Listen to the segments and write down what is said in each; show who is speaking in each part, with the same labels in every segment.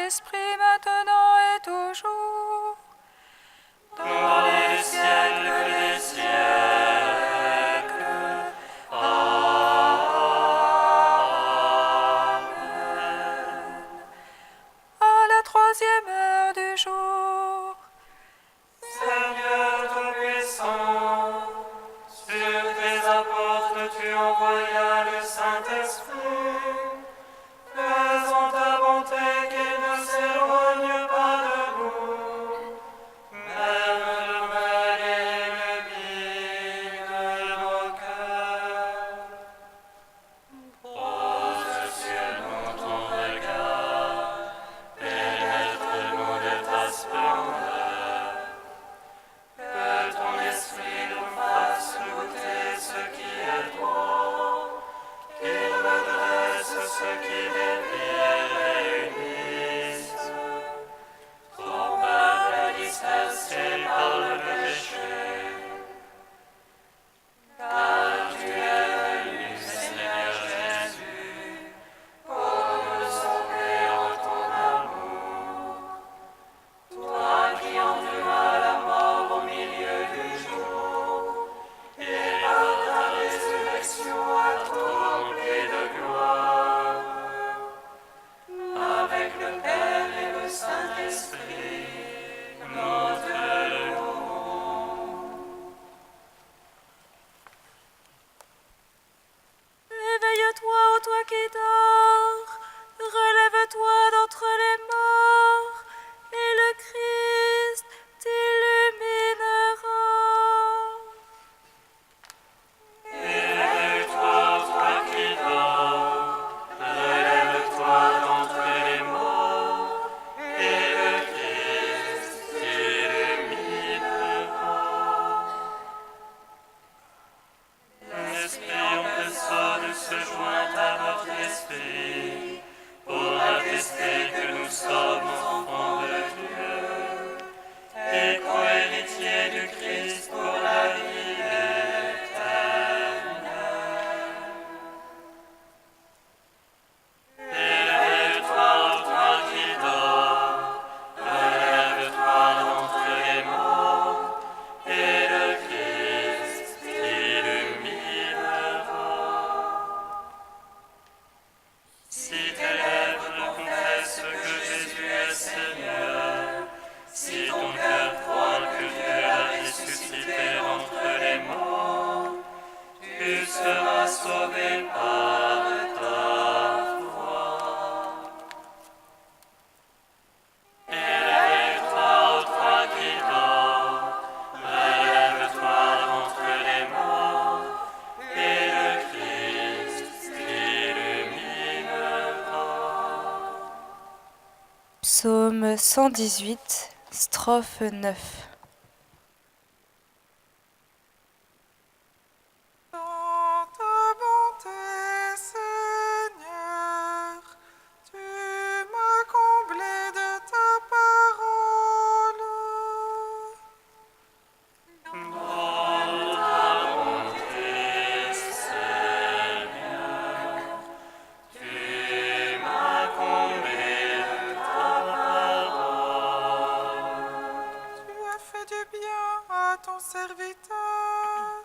Speaker 1: Saint-Esprit, maintenant et toujours, dans les siècles des siècles. Amen. À la troisième heure du jour,
Speaker 2: Seigneur Tout-Puissant, sur tes apôtres tu envoyas le Saint-Esprit, faisant ta bonté qu'il ne s'éloigne pas de nous, même le mal et le bien de nos cœurs. Pose sur nous ton regard, pénètre-nous de ta splendeur. Que ton esprit nous fasse goûter ce qui est droit, qu'il redresse ce qui dévie et réunisse, ton peuple dispersé par le péché. Car tu es venu, Seigneur Jésus, pour nous sauver en ton amour. Toi qui enduras la mort au milieu du jour, et par ta résurrection à tout rempli de gloire, avec le Père et le Saint-Esprit, nous te louons.
Speaker 1: éveille-toi, ô toi qui dors, relève-toi d'entre les morts, et le Christ t'illuminera.
Speaker 2: Éveille-toi, toi qui dors, relève-toi d'entre les morts, et le Christ t'illuminera. L'Esprit en personne se joint à notre esprit pour attester que nous sommes enfants de Dieu et co-héritiers du Christ pour la vie éternelle. Élève-toi, toi qui dors, relève-toi d'entre les morts, et le Christ t'illuminera. Si tes lèvres confessent que Jésus est Seigneur, si ton cœur croit que Dieu a ressuscité entre les morts, tu seras sauvé par ta foi. Élève-toi, toi qui dors, relève-toi d'entre les morts, et le Christ t'illuminera.
Speaker 1: Psaume 118, strophe 9.
Speaker 3: Dans ta bonté, Seigneur, tu m'as comblé de ta parole.
Speaker 2: Dans ta bonté, Seigneur, tu m'as comblé de ta parole.
Speaker 3: Tu as fait du bien à ton serviteur,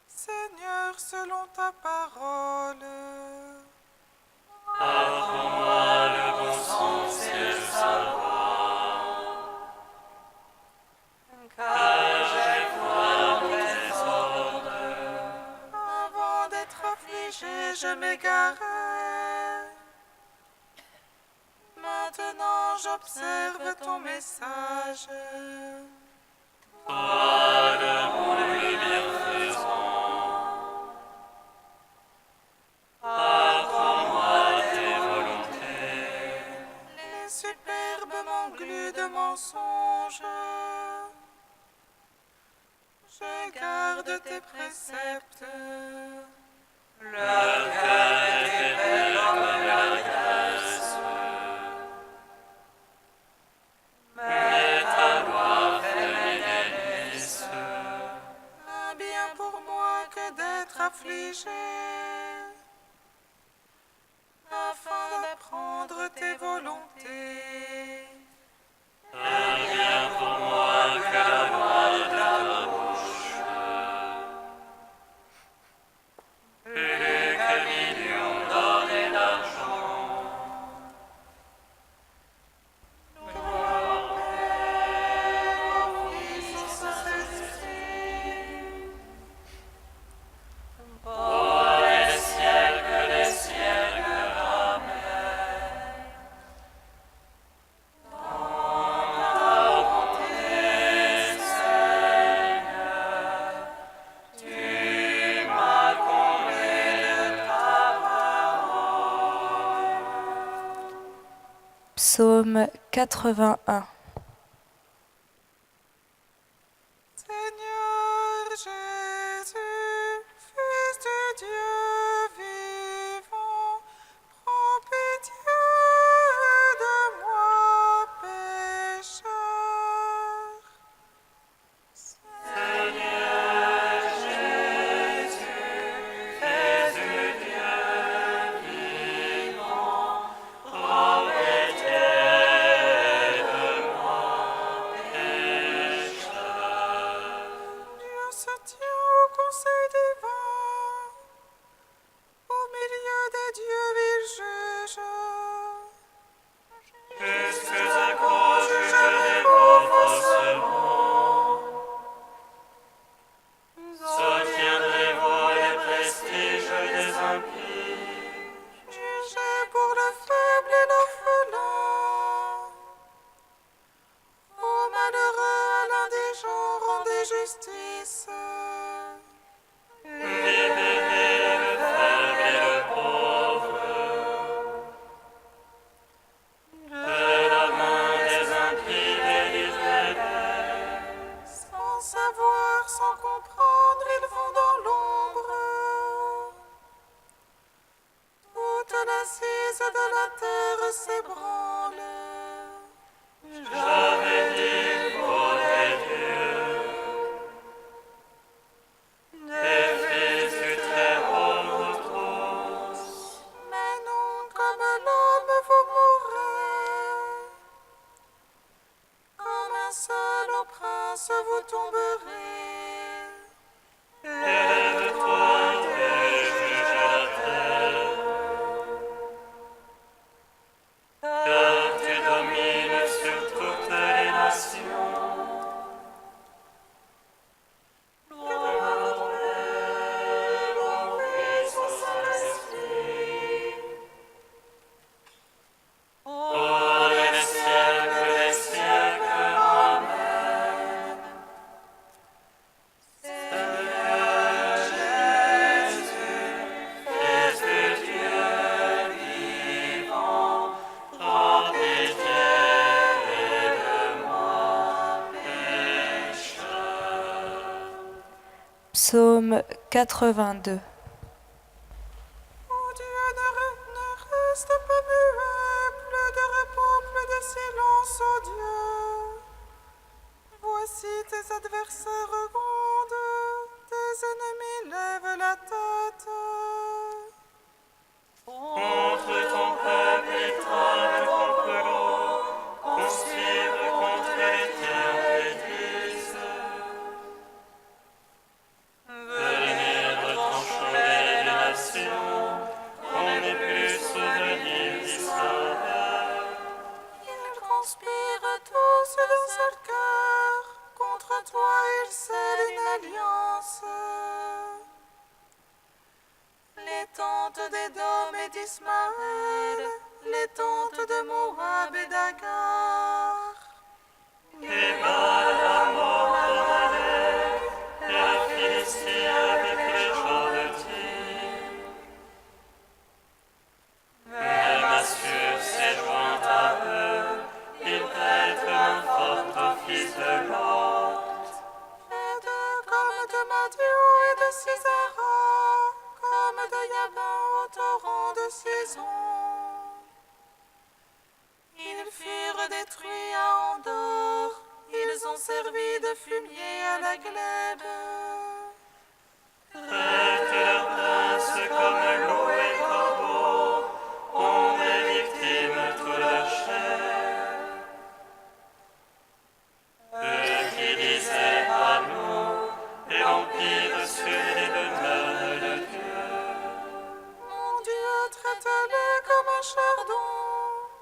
Speaker 3: Seigneur, selon ta parole.
Speaker 2: Apprends-moi le bon sens et le savoir, car j'ai foi en tes ordres.
Speaker 3: Avant d'être affligé, je m'égarais. Maintenant, j'observe ton message.
Speaker 2: Toi, le bon et le bienfaisant, apprends-moi tes volontés.
Speaker 3: Les superbes m'engluent de mensonges. Je garde tes préceptes.
Speaker 2: Leur cœur est épais comme la glace, mais ta loi fait mes délices.
Speaker 3: Un bien pour moi que d'être affligé, afin d'apprendre tes volontés.
Speaker 1: Psaume 81.
Speaker 3: Seigneur Jésus, Fils de Dieu vivant, prends pitié de moi, pécheur.
Speaker 2: Seigneur Jésus, Fils de Dieu vivant, prends pitié de moi, pécheur.
Speaker 3: Dieu se tient au conseil divin, au milieu des dieux il juge.
Speaker 2: Puisque à cause je les vaux faussement, soutiendrez-vous les prestiges des impies.
Speaker 3: Jugez pour le faible et l'orphelin. Au malheureux, à l'indigent, rendez justice.
Speaker 2: Libérez le faible et le pauvre de la main des impies, délivrez-les.
Speaker 3: Sans savoir, sans comprendre, ils vont dans l'ombre. Toute l'assise de la terre s'ébranle.
Speaker 2: J'avais dit pour les dieux, des fils du Très-Haut vous tous.
Speaker 3: Mais non, comme l'homme vous mourrez. Comme un seul au prince vous tomberez.
Speaker 2: Lève-toi et juge la terre, car tu domines sur toutes les nations. Gloire au Père, au Fils, au Saint-Esprit, pour les siècles des siècles. Amen. Seigneur Jésus, Fils de Dieu vivant, prends pitié de moi, pécheur.
Speaker 1: Psaume 82.
Speaker 3: Oh Dieu, ne reste pas muet, plus de repos, plus de silence, oh Dieu. Voici tes adversaires grondent, tes ennemis lèvent la tête.
Speaker 2: Contre ton peuple, ils trament le complot, conspirent contre les tiens bêtises. Venez retrancher les nations, qu'on ait pu souvenir d'Israël.
Speaker 3: Ils conspirent tous d'un seul cœur, contre toi ils scellent une alliance. Les tentes d'Édom et d'Ismaël, les tentes de Moab et d'Agar.
Speaker 2: Et Baal à Amalek, et la Philistie avec les gens de Tyr. Même Assur s'est joint à eux, ils prêtent main forte au fils de Lot.
Speaker 3: Faites comme de Madian et de Sisera, comme de Yaban au torrent de Sison. Ils furent détruits à Andorre, ils ont servi de fumier à la glèbe.
Speaker 2: Traite leurs princes comme loups et corbeaux, on est victime toute leur chair. Eux qui disaient à nous, et l'empire sur les demeures de Dieu.
Speaker 3: Mon Dieu, traite-les comme un chardon,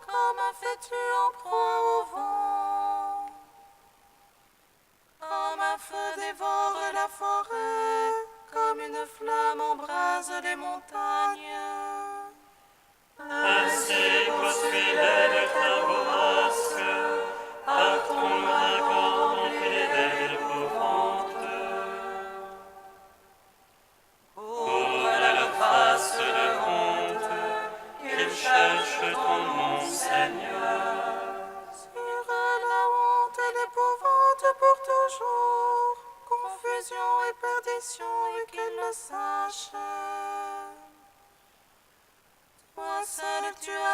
Speaker 3: comme un fétu en proie au vent. Comme un feu dévore la forêt, comme une flamme embrase les montagnes.
Speaker 2: Ainsi poursuis-les de ta bourrasque, par ton dragon rempli d'épouvante. Ouvre leur face de honte, qu'ils cherchent ton nom, Seigneur.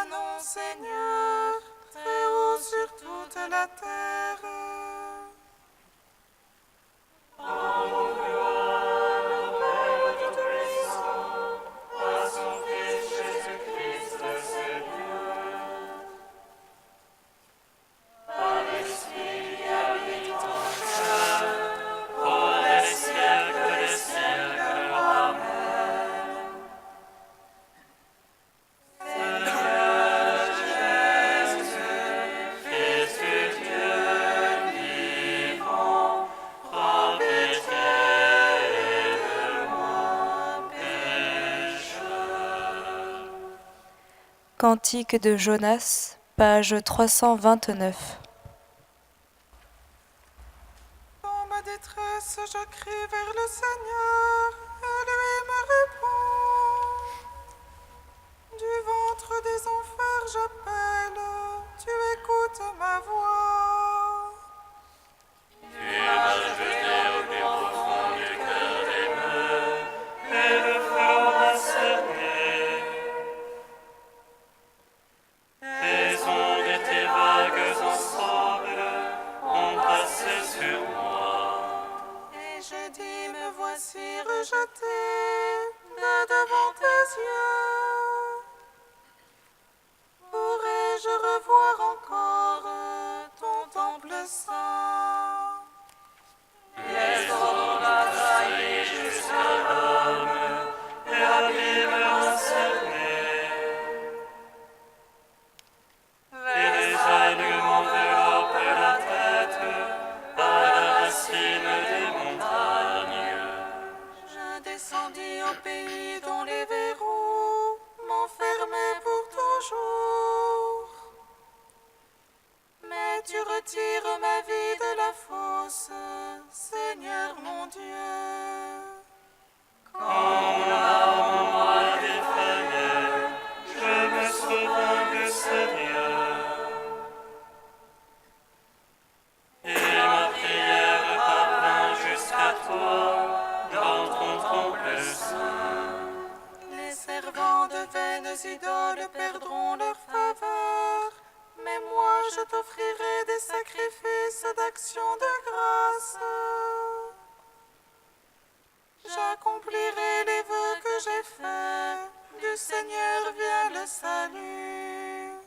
Speaker 3: toi, non, Seigneur, très haut sur toute la terre.
Speaker 1: Cantique de Jonas, page 329.
Speaker 3: Dans ma détresse, je crie vers le Seigneur, et lui me répond. Du ventre des enfers, j'appelle, tu écoutes ma voix.
Speaker 2: Tes ondes et tes vagues ensemble ont passé sur moi.
Speaker 3: Et je dis, me voici rejeté de devant tes yeux. Pourrais-je revoir encore ton temple saint?
Speaker 2: Les eaux m'a trahi jusqu'à l'homme, et l'abîme m'a cerné. Les aigles m'enveloppent la tête, à la racine des montagnes.
Speaker 3: Je descendis au pays dont les verrous m'enfermaient pour toujours. Mais tu retires ma vie de la fosse, Seigneur mon Dieu.
Speaker 2: Quand mon âme en moi défaillait, je me souvins du Seigneur. Et ma prière parvint jusqu'à toi, dans ton temple saint.
Speaker 3: Les servants de vaines idoles perdront leur faveur, mais moi je t'offrirai des sacrifices d'action de grâce. J'accomplirai les vœux que j'ai faits, du Seigneur vient le salut.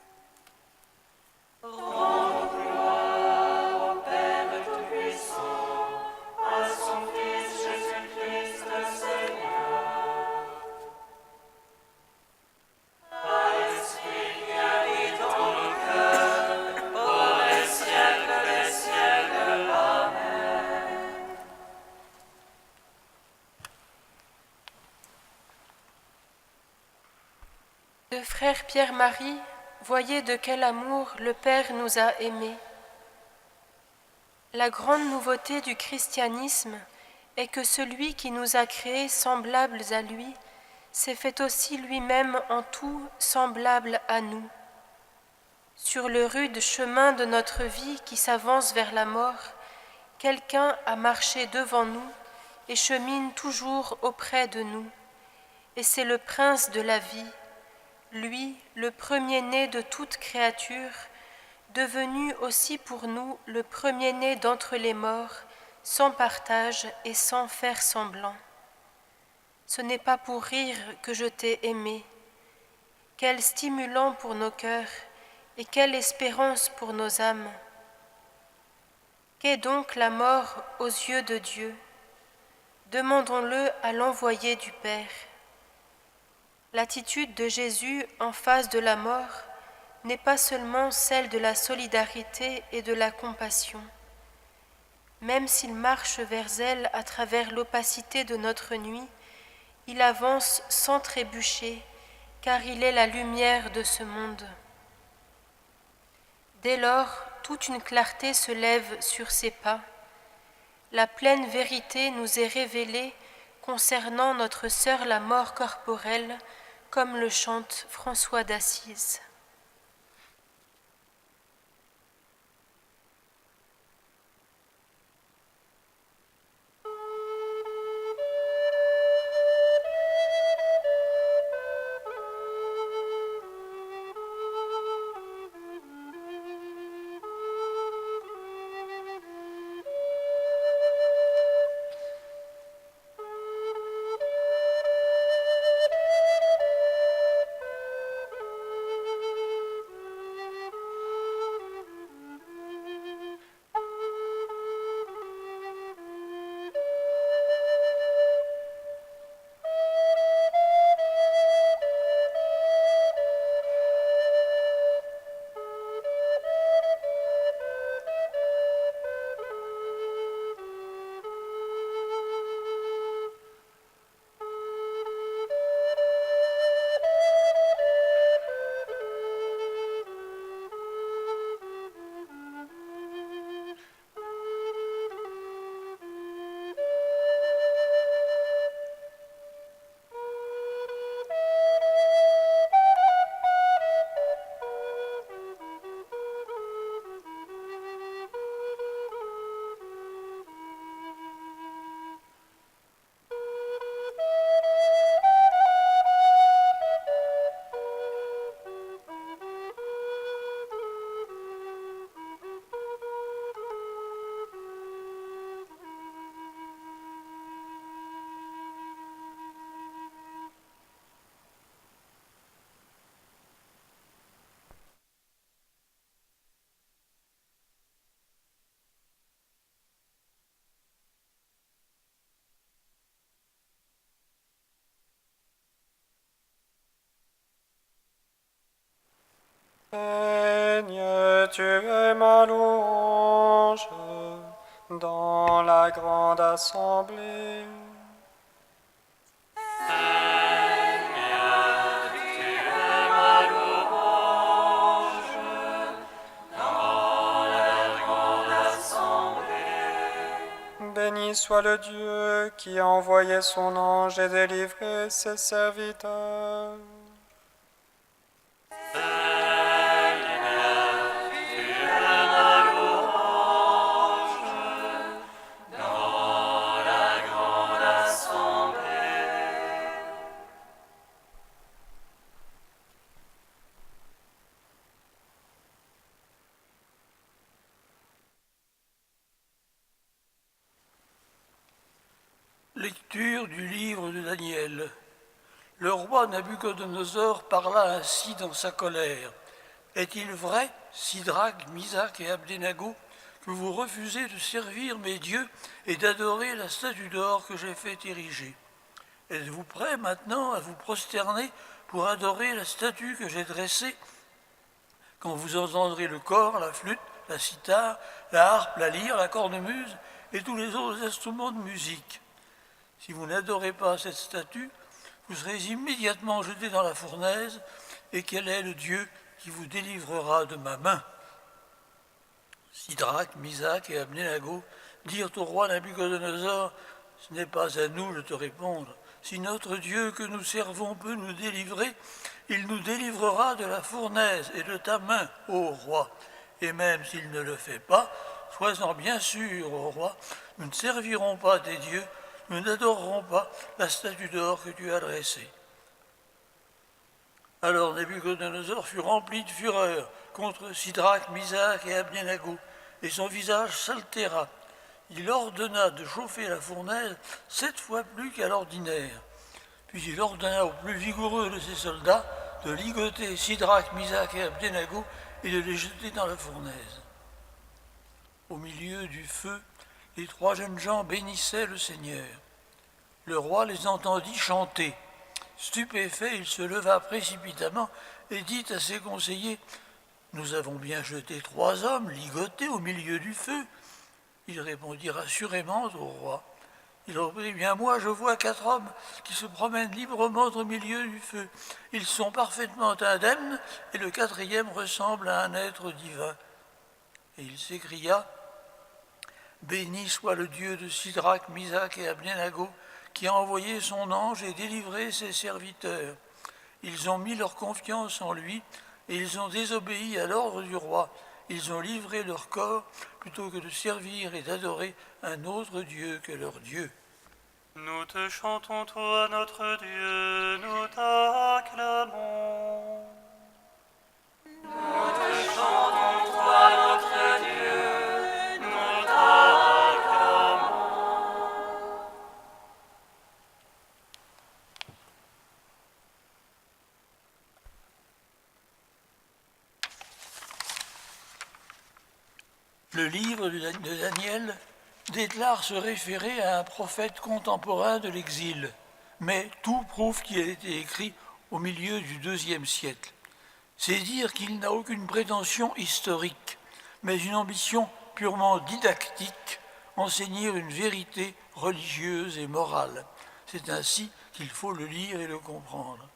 Speaker 4: Deux frères Pierre-Marie, voyez de quel amour le Père nous a aimés. La grande nouveauté du christianisme est que celui qui nous a créés semblables à lui s'est fait aussi lui-même en tout semblable à nous. Sur le rude chemin de notre vie qui s'avance vers la mort, quelqu'un a marché devant nous et chemine toujours auprès de nous. Et c'est le Prince de la vie, lui, le premier-né de toute créature, devenu aussi pour nous le premier-né d'entre les morts, sans partage et sans faire semblant. Ce n'est pas pour rire que je t'ai aimé. Quel stimulant pour nos cœurs et quelle espérance pour nos âmes. Qu'est donc la mort aux yeux de Dieu? Demandons-le à l'envoyé du Père. L'attitude de Jésus en face de la mort n'est pas seulement celle de la solidarité et de la compassion. Même s'il marche vers elle à travers l'opacité de notre nuit, il avance sans trébucher, car il est la lumière de ce monde. Dès lors, toute une clarté se lève sur ses pas. La pleine vérité nous est révélée concernant notre sœur la mort corporelle, comme le chante François d'Assise.
Speaker 5: tu es ma louange dans la grande assemblée. Béni soit le Dieu qui a envoyé son ange et délivré ses serviteurs.
Speaker 6: Lecture du livre de Daniel. Le roi Nabuchodonosor parla ainsi dans sa colère. Est-il vrai, Sidrac, Misac et Abdenago, que vous refusez de servir mes dieux et d'adorer la statue d'or que j'ai fait ériger? Êtes-vous prêts maintenant à vous prosterner pour adorer la statue que j'ai dressée? Quand vous entendrez le cor, la flûte, la cithare, la harpe, la lyre, la cornemuse et tous les autres instruments de musique. Si vous n'adorez pas cette statue, vous serez immédiatement jeté dans la fournaise, et quel est le Dieu qui vous délivrera de ma main? Sidrac, Misac et Abdenago dirent au roi Nabuchodonosor, ce n'est pas à nous de te répondre. Si notre Dieu que nous servons peut nous délivrer, il nous délivrera de la fournaise et de ta main, ô roi. Et même s'il ne le fait pas, sois-en bien sûr, ô roi, nous ne servirons pas tes dieux, nous n'adorerons pas la statue d'or que tu as dressée. Alors Nabuchodonosor fut rempli de fureur contre Sidrac, Misac et Abdenago, et son visage s'altéra. Il ordonna de chauffer la fournaise 7 fois plus qu'à l'ordinaire. Puis il ordonna aux plus vigoureux de ses soldats de ligoter Sidrac, Misac et Abdenago et de les jeter dans la fournaise. Au milieu du feu, les 3 jeunes gens bénissaient le Seigneur. Le roi les entendit chanter. Stupéfait, il se leva précipitamment et dit à ses conseillers, « Nous avons bien jeté 3 hommes ligotés au milieu du feu. » Il répondit assurément au roi. Il reprit, « Bien moi, je vois 4 hommes qui se promènent librement au milieu du feu. Ils sont parfaitement indemnes et le 4e ressemble à un être divin. » Et il s'écria, « Béni soit le Dieu de Sidrac, Misac et Abdenago, qui a envoyé son ange et délivré ses serviteurs. Ils ont mis leur confiance en lui et ils ont désobéi à l'ordre du roi. Ils ont livré leur corps plutôt que de servir et d'adorer un autre Dieu que leur Dieu. »
Speaker 2: Nous te chantons, toi, notre Dieu, nous t'acclamons. Nous te chantons, toi, notre Dieu, nous t'acclamons.
Speaker 6: Le livre de Daniel déclare se référer à un prophète contemporain de l'exil, mais tout prouve qu'il a été écrit au milieu du IIe siècle. C'est dire qu'il n'a aucune prétention historique, mais une ambition purement didactique, enseigner une vérité religieuse et morale. C'est ainsi qu'il faut le lire et le comprendre.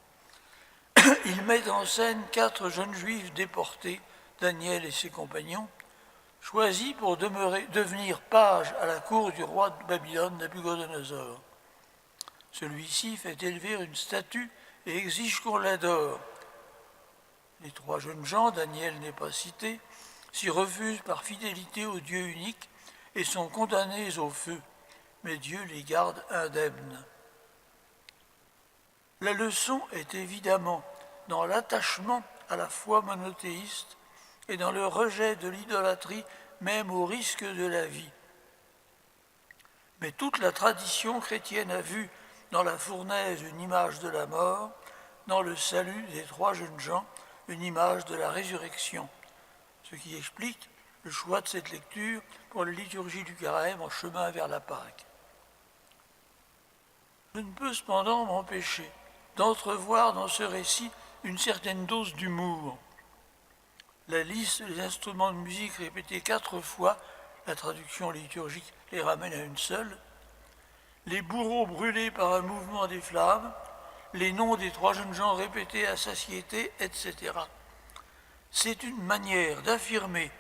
Speaker 6: Il met en scène 4 jeunes juifs déportés, Daniel et ses compagnons, choisis pour devenir pages à la cour du roi de Babylone, Nabuchodonosor. Celui-ci fait élever une statue et exige qu'on l'adore. Les 3 jeunes gens, Daniel n'est pas cité, s'y refusent par fidélité au Dieu unique et sont condamnés au feu, mais Dieu les garde indemnes. La leçon est évidemment dans l'attachement à la foi monothéiste et dans le rejet de l'idolâtrie, même au risque de la vie. Mais toute la tradition chrétienne a vu dans la fournaise une image de la mort, dans le salut des 3 jeunes gens une image de la résurrection, ce qui explique le choix de cette lecture pour la liturgie du carême en chemin vers la Pâque. Je ne peux cependant m'empêcher d'entrevoir dans ce récit une certaine dose d'humour. la liste des instruments de musique répétés 4 fois, la traduction liturgique les ramène à une seule, les bourreaux brûlés par un mouvement des flammes, les noms des 3 jeunes gens répétés à satiété, etc. C'est une manière d'affirmer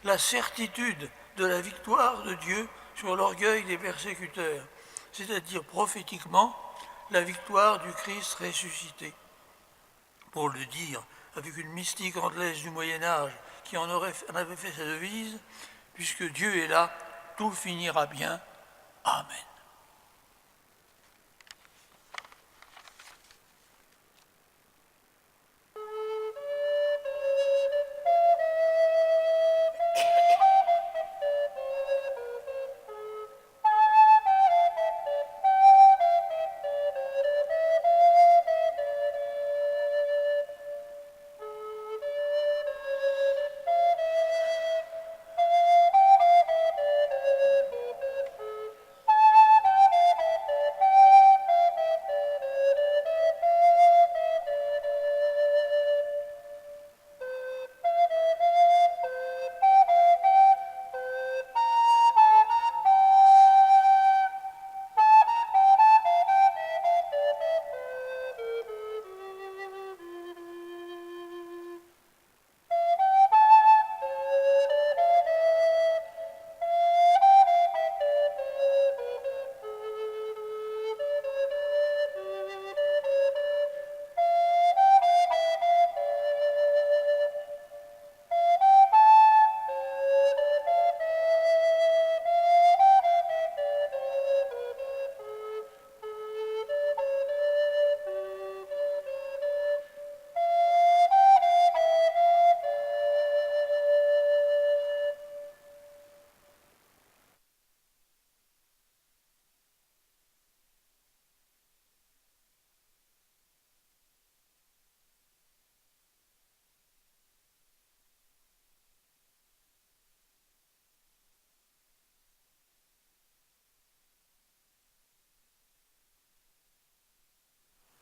Speaker 6: la certitude de la victoire de Dieu sur l'orgueil des persécuteurs, c'est-à-dire prophétiquement la victoire du Christ ressuscité. Pour le dire avec une mystique anglaise du Moyen-Âge qui en avait fait sa devise, puisque Dieu est là, tout finira bien. Amen.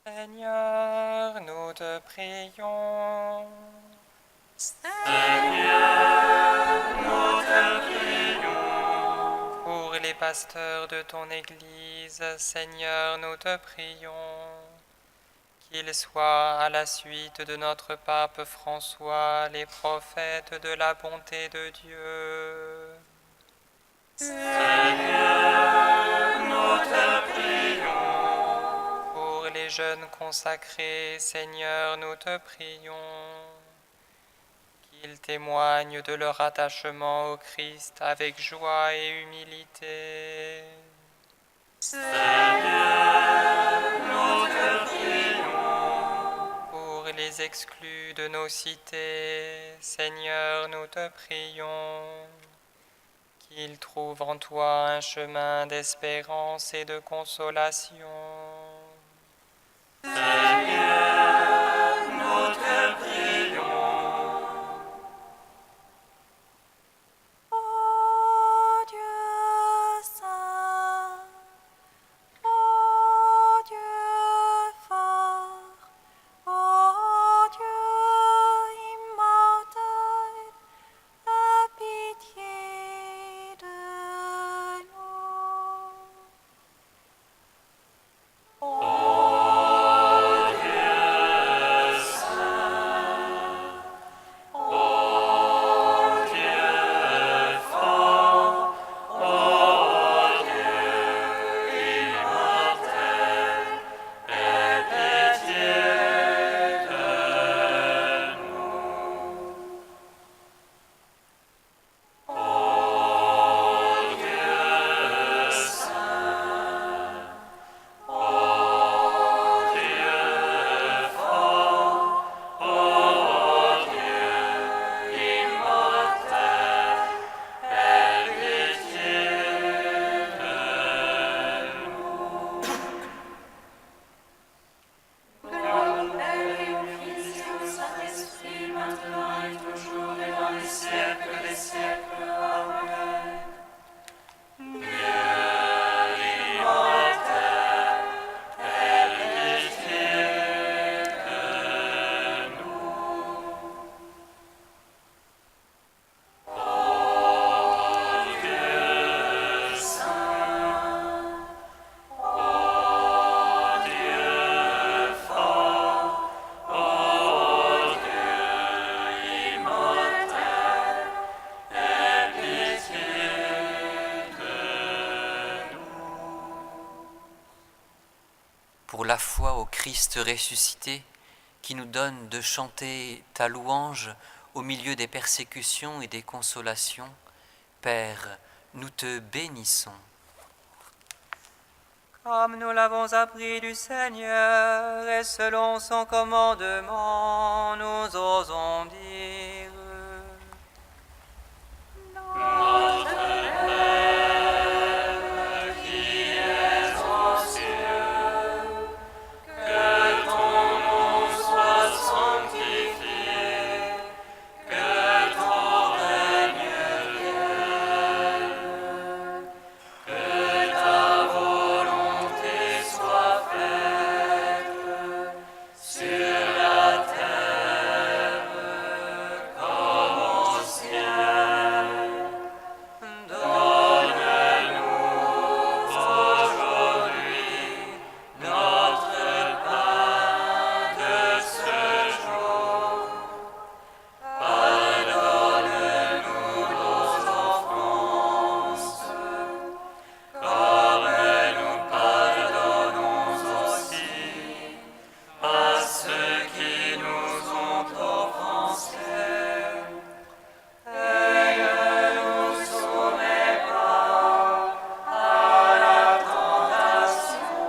Speaker 5: Seigneur, nous te prions. Pour les pasteurs de ton Église, Seigneur, nous te prions. Qu'ils soient, à la suite de notre pape François, les prophètes de la bonté de Dieu. Pour les jeunes consacrés, Seigneur, nous te prions. Qu'ils témoignent de leur attachement au Christ avec joie et humilité. Pour les exclus de nos cités, Seigneur, nous te prions. Qu'ils trouvent en toi un chemin d'espérance et de consolation.
Speaker 3: Ô Dieu saint, ô Dieu fort, ô Dieu immortel, aie pitié de nous.
Speaker 7: Christ ressuscité, qui nous donne de chanter ta louange au milieu des persécutions et des consolations, Père, nous te bénissons.
Speaker 5: Comme nous l'avons appris du Seigneur, et selon son commandement, nous osons dire:
Speaker 2: Notre Père, qui es aux cieux, que ton nom soit sanctifié, que ton règne vienne, que ta volonté soit faite sur la terre comme au ciel. Donne-nous aujourd'hui notre pain de ce jour. Pardonne-nous nos offenses, comme nous pardonnons aussi à ceux qui nous ont offensés. Et ne nous soumets pas à la tentation,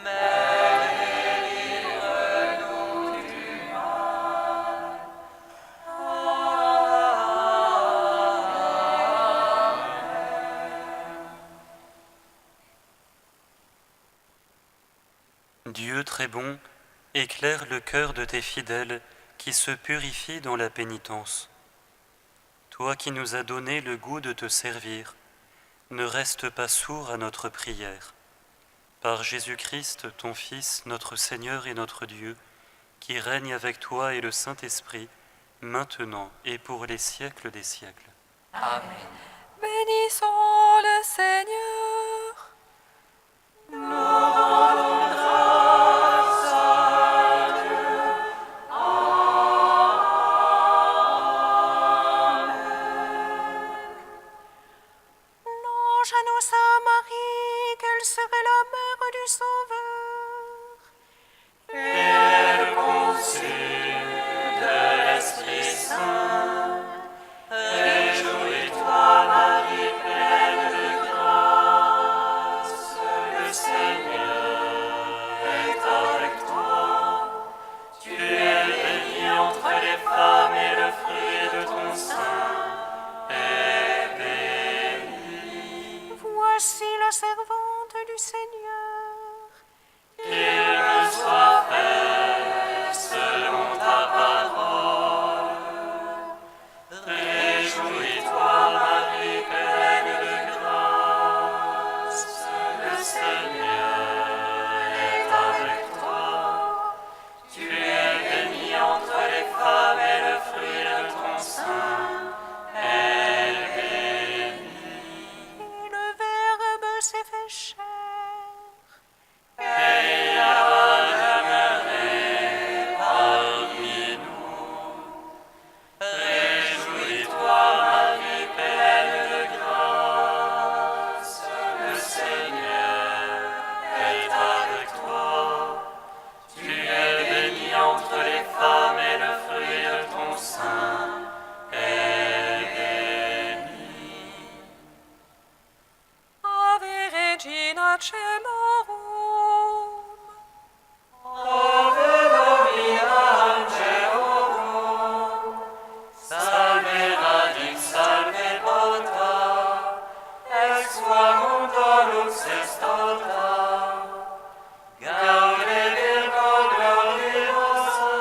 Speaker 2: mais délivre-nous du mal.
Speaker 8: Dieu très bon, éclaire le cœur de tes fidèles qui se purifient dans la pénitence. Toi qui nous as donné le goût de te servir, ne reste pas sourd à notre prière. Par Jésus-Christ, ton Fils, notre Seigneur et notre Dieu, qui règne avec toi et le Saint-Esprit, maintenant et pour les siècles des siècles.
Speaker 7: Amen.
Speaker 1: Bénissons le Seigneur.
Speaker 3: L'ange annonça à Marie qu'elle serait la mère du Sauveur.
Speaker 2: Elle conçut de l'Esprit Saint. Réjouis-toi, Marie, pleine de grâce. Le Seigneur est avec toi. Tu es bénie entre les femmes et le fruit de ton sein est béni.
Speaker 3: Voici la servante du Seigneur.
Speaker 2: Qu'il me soit fait selon ta parole. Réjouis-toi, Marie, pleine de grâce. Le Seigneur est avec toi. Tu es bénie entre les femmes et le fruit de ton sein est béni.
Speaker 3: Et le Verbe s'est fait chair.
Speaker 2: Et il a demeuré parmi nous. Réjouis-toi, Marie, pleine de grâce. Le Seigneur est avec toi. Tu es bénie entre les femmes et le fruit de ton sein est béni.
Speaker 3: Ave Regina Caelorum.
Speaker 2: Ave Domina Angelorum, salve radix, salve pota, ex qua mundo lux est tota, gaude Virgo gloriosa,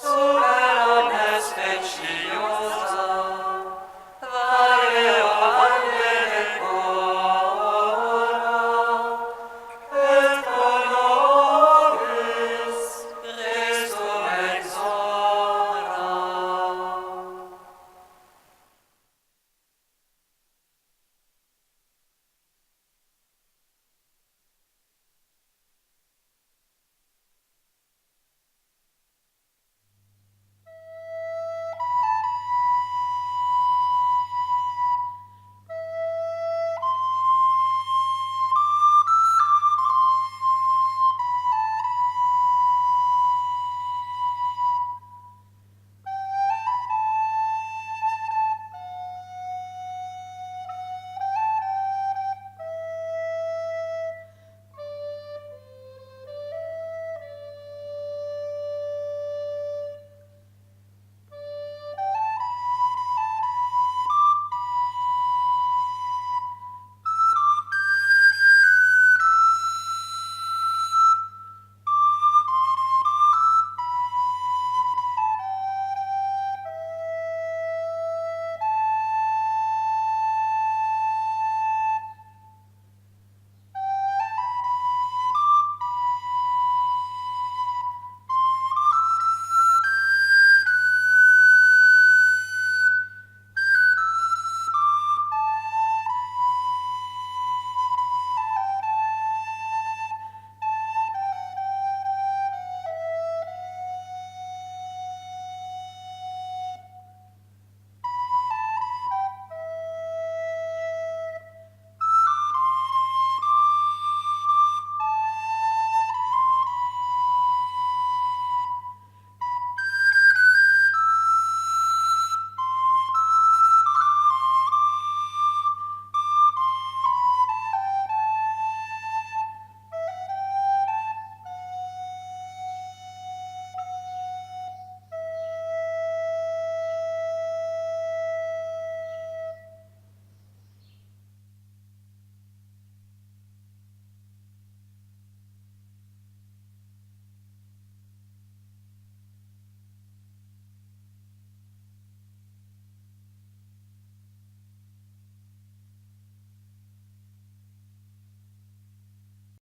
Speaker 2: super omnes speciosa,